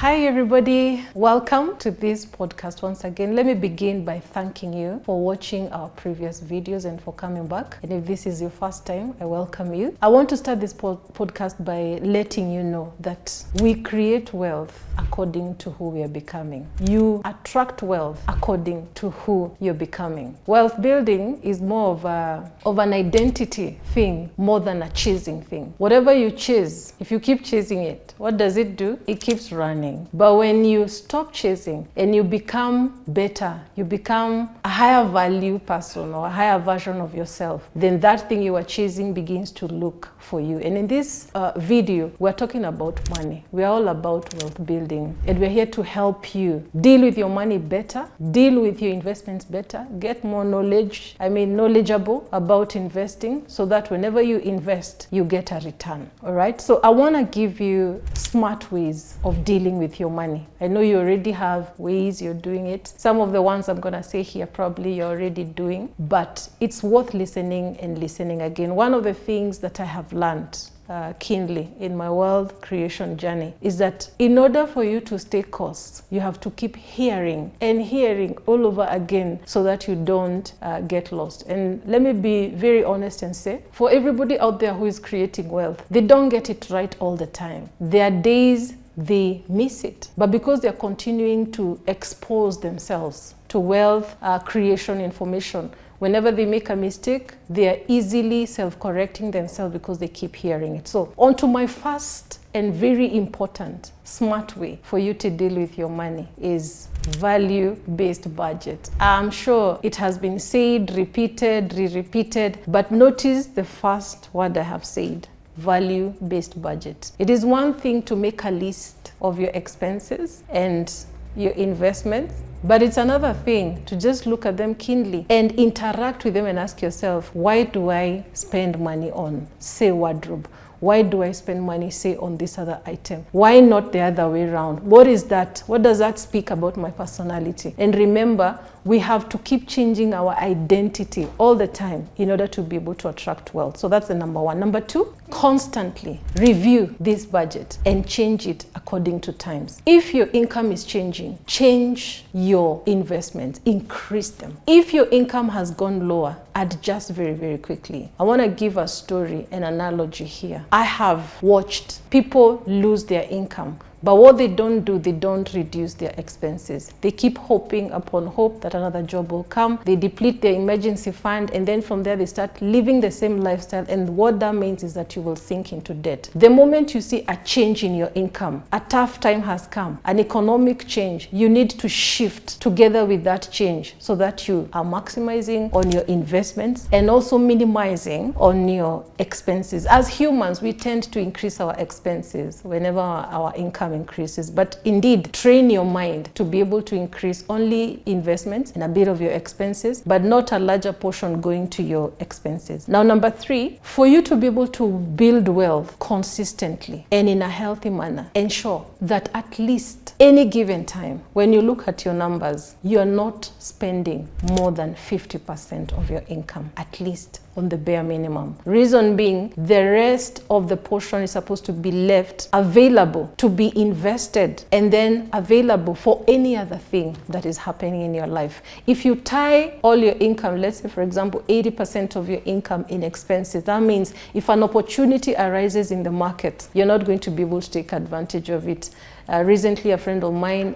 Hi everybody, welcome to this podcast once again. Let me begin by thanking you for watching our previous videos and for coming back. And if this is your first time, I welcome you. I want to start this podcast by letting you know that we create wealth according to who we are becoming. You attract wealth according to who you're becoming. Wealth building is more of an identity thing more than a chasing thing. Whatever you chase, if you keep chasing it, what does it do? It keeps running. But when you stop chasing and you become better, you become a higher value person or a higher version of yourself, then that thing you are chasing begins to look for you. And in this video, we're talking about money. We're all about wealth building. And we're here to help you deal with your money better, deal with your investments better, get more knowledgeable about investing so that whenever you invest, you get a return. All right. So I want to give you smart ways of dealing with your money. I know you already have ways you're doing it. Some of the ones I'm going to say here probably you're already doing, but it's worth listening and listening again. One of the things that I have learned keenly in my wealth creation journey is that in order for you to stay course, you have to keep hearing and hearing all over again so that you don't get lost. And let me be very honest and say, for everybody out there who is creating wealth, they don't get it right all the time. There are days they miss it, but because they're continuing to expose themselves to wealth creation information, whenever they make a mistake, they are easily self-correcting themselves because they keep hearing it. So on to my first and very important smart way for you to deal with your money is value-based budget. I'm sure it has been said, repeated, re-repeated, but notice the first word I have said. Value-based budget. It is one thing to make a list of your expenses and your investments, but it's another thing to just look at them keenly and interact with them and ask yourself, why do I spend money on, say, wardrobe? Why do I spend money, say, on this other item? Why not the other way around? What is that? What does that speak about my personality? And remember, we have to keep changing our identity all the time in order to be able to attract wealth. So that's the number one. Number two, constantly review this budget and change it according to times. If your income is changing, change your investments, increase them. If your income has gone lower, adjust very, very quickly. I want to give a story, an analogy here. I have watched people lose their income, but what they don't do, they don't reduce their expenses. They keep hoping upon hope that another job will come. They deplete their emergency fund, and then from there they start living the same lifestyle. And what that means is that you will sink into debt. The moment you see a change in your income, a tough time has come, an economic change, you need to shift together with that change so that you are maximizing on your investments and also minimizing on your expenses. As humans, we tend to increase our expenses whenever our income increases, but indeed train your mind to be able to increase only investments and a bit of your expenses, but not a larger portion going to your expenses. Now, number three, for you to be able to build wealth consistently and in a healthy manner, ensure that at least any given time, when you look at your numbers, you are not spending more than 50% of your income, at least on the bare minimum. Reason being, the rest of the portion is supposed to be left available to be invested and then available for any other thing that is happening in your life. If you tie all your income, let's say for example 80% of your income in expenses, that means if an opportunity arises in the market, you're not going to be able to take advantage of it. Recently, a friend of mine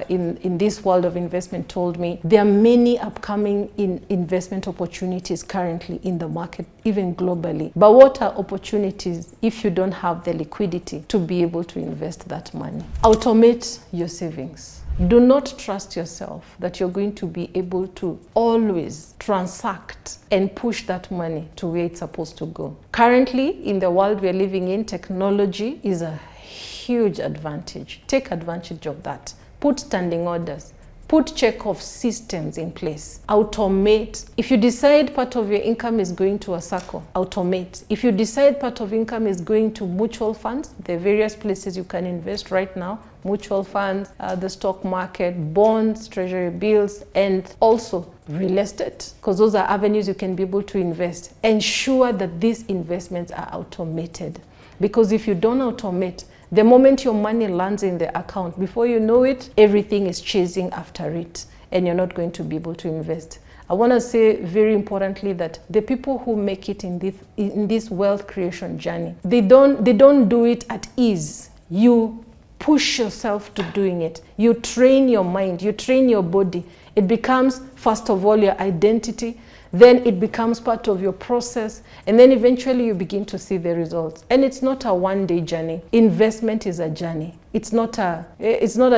in this world of investment told me there are many upcoming investment opportunities currently in the market, even globally. But what are opportunities if you don't have the liquidity to be able to invest that money? Automate your savings. Do not trust yourself that you're going to be able to always transact and push that money to where it's supposed to go. Currently, in the world we're living in, technology is a huge advantage. Take advantage of that. Put standing orders. Put check-off systems in place. Automate. If you decide part of your income is going to a SACCO, automate. If you decide part of income is going to mutual funds, there are various places you can invest right now. Mutual funds, the stock market, bonds, treasury bills, and also real estate, because those are avenues you can be able to invest. Ensure that these investments are automated, because if you don't automate, The moment your money lands in the account, before you know it, everything is chasing after it, and you're not going to be able to invest. I want to say very importantly that the people who make it in this wealth creation journey, they don't do it at ease. You push yourself to doing it. You train your mind, you train your body. It becomes, first of all, your identity. Then it becomes part of your process, and then eventually you begin to see the results. And it's not a one-day journey. Investment is a journey. It's not a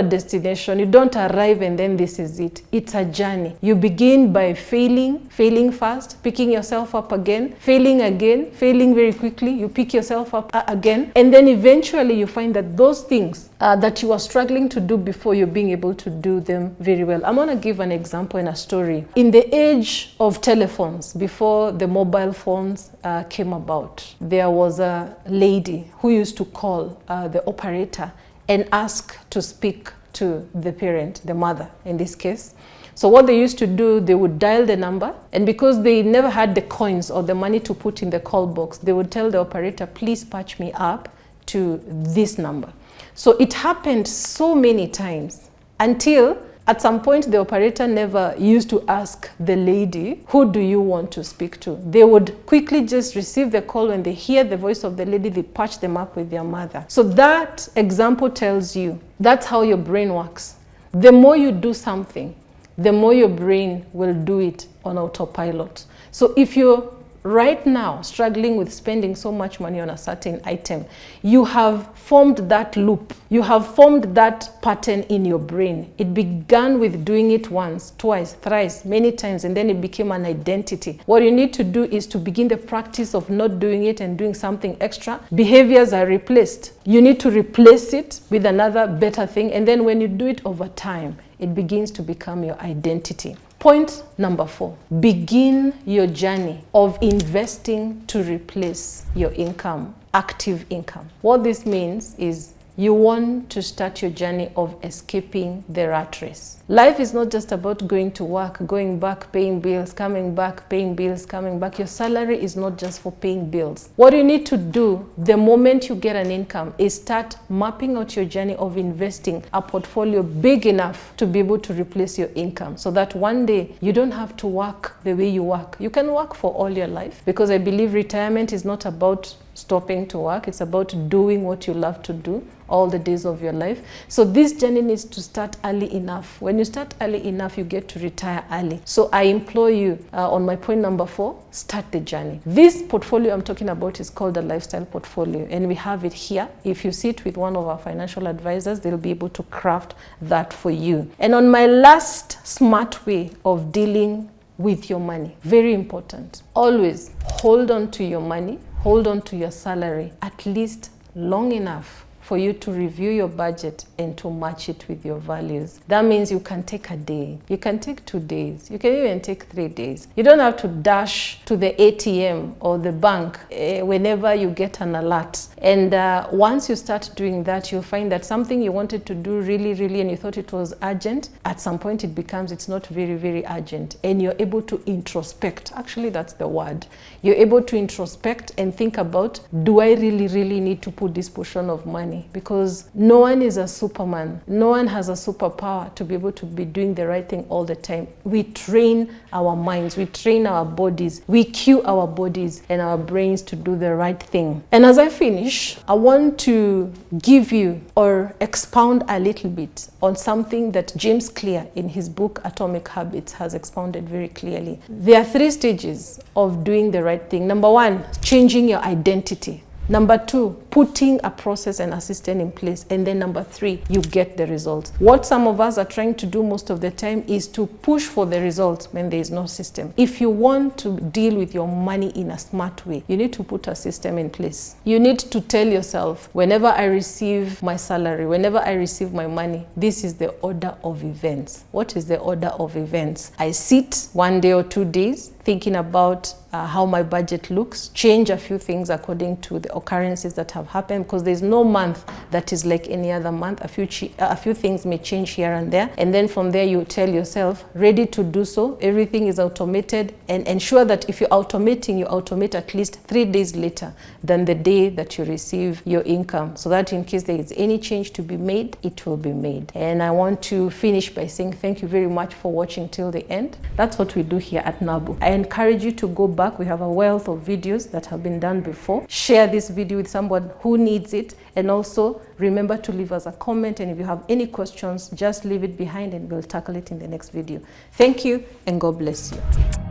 destination. You don't arrive and then this is it. It's a journey. You begin by failing fast, picking yourself up again, failing again, failing very quickly. You pick yourself up again, and then eventually you find that those things that you were struggling to do before, you're being able to do them very well. I'm going to give an example in a story. In the age of telephones, before the mobile phones came about, there was a lady who used to call the operator and ask to speak to the parent, the mother in this case. So what they used to do, they would dial the number, and because they never had the coins or the money to put in the call box, they would tell the operator, please patch me up to this number. So it happened so many times until at some point the operator never used to ask the lady, who do you want to speak to? They would quickly just receive the call. When they hear the voice of the lady, they patch them up with their mother. So that example tells you that's how your brain works. The more you do something, the more your brain will do it on autopilot. So if you're right now struggling with spending so much money on a certain item, you have formed that loop. You have formed that pattern in your brain. It began with doing it once, twice, thrice, many times, and then it became an identity. What you need to do is to begin the practice of not doing it and doing something extra. Behaviors are replaced. You need to replace it with another better thing, and then when you do it over time, it begins to become your identity. Point number 4, begin your journey of investing to replace your income, active income. What this means is you want to start your journey of escaping the rat race. Life is not just about going to work, going back, paying bills, coming back, paying bills, coming back. Your salary is not just for paying bills. What you need to do the moment you get an income is start mapping out your journey of investing a portfolio big enough to be able to replace your income, so that one day you don't have to work the way you work. You can work for all your life, because I believe retirement is not about stopping to work. It's about doing what you love to do all the days of your life. So this journey needs to start early enough. When you start early enough, you get to retire early. So I implore you, on my point number 4, start the journey. This portfolio I'm talking about is called a lifestyle portfolio, and we have it here. If you sit with one of our financial advisors, they'll be able to craft that for you. And on my last smart way of dealing with your money, very important, always hold on to your money, hold on to your salary at least long enough for you to review your budget and to match it with your values. That means you can take a day, you can take 2 days, you can even take 3 days. You don't have to dash to the ATM or the bank whenever you get an alert. And once you start doing that, you'll find that something you wanted to do really, and you thought it was urgent, at some point it's not very urgent. And you're able to introspect. Actually, that's the word. You're able to introspect and think about, do I really need to put this portion of money? Because no one is a Superman. No one has a superpower to be able to be doing the right thing all the time. We train our minds, we train our bodies, we cue our bodies and our brains to do the right thing. And as I finish, I want to give you or expound a little bit on something that James Clear in his book Atomic Habits has expounded very clearly. There are 3 stages of doing the right thing. Number 1, changing your identity. Number 2, putting a process and a system in place. And then number 3, you get the results. What some of us are trying to do most of the time is to push for the results when there is no system. If you want to deal with your money in a smart way, you need to put a system in place. You need to tell yourself, whenever I receive my salary, whenever I receive my money, this is the order of events. What is the order of events? I sit 1 day or 2 days thinking about how my budget looks, change a few things according to the occurrences that have happened, because there's no month that is like any other month. A few things may change here and there, and then from there you tell yourself, ready to do so. Everything is automated, and ensure that if you're automating, you automate at least 3 days later than the day that you receive your income, so that in case there is any change to be made, it will be made. And I want to finish by saying thank you very much for watching till the end. That's what we do here at Nabo. I encourage you to go back. We have a wealth of videos that have been done before. Share this video with someone who needs it, and also remember to leave us a comment, and if you have any questions, just leave it behind and we'll tackle it in the next video. Thank you, and God bless you.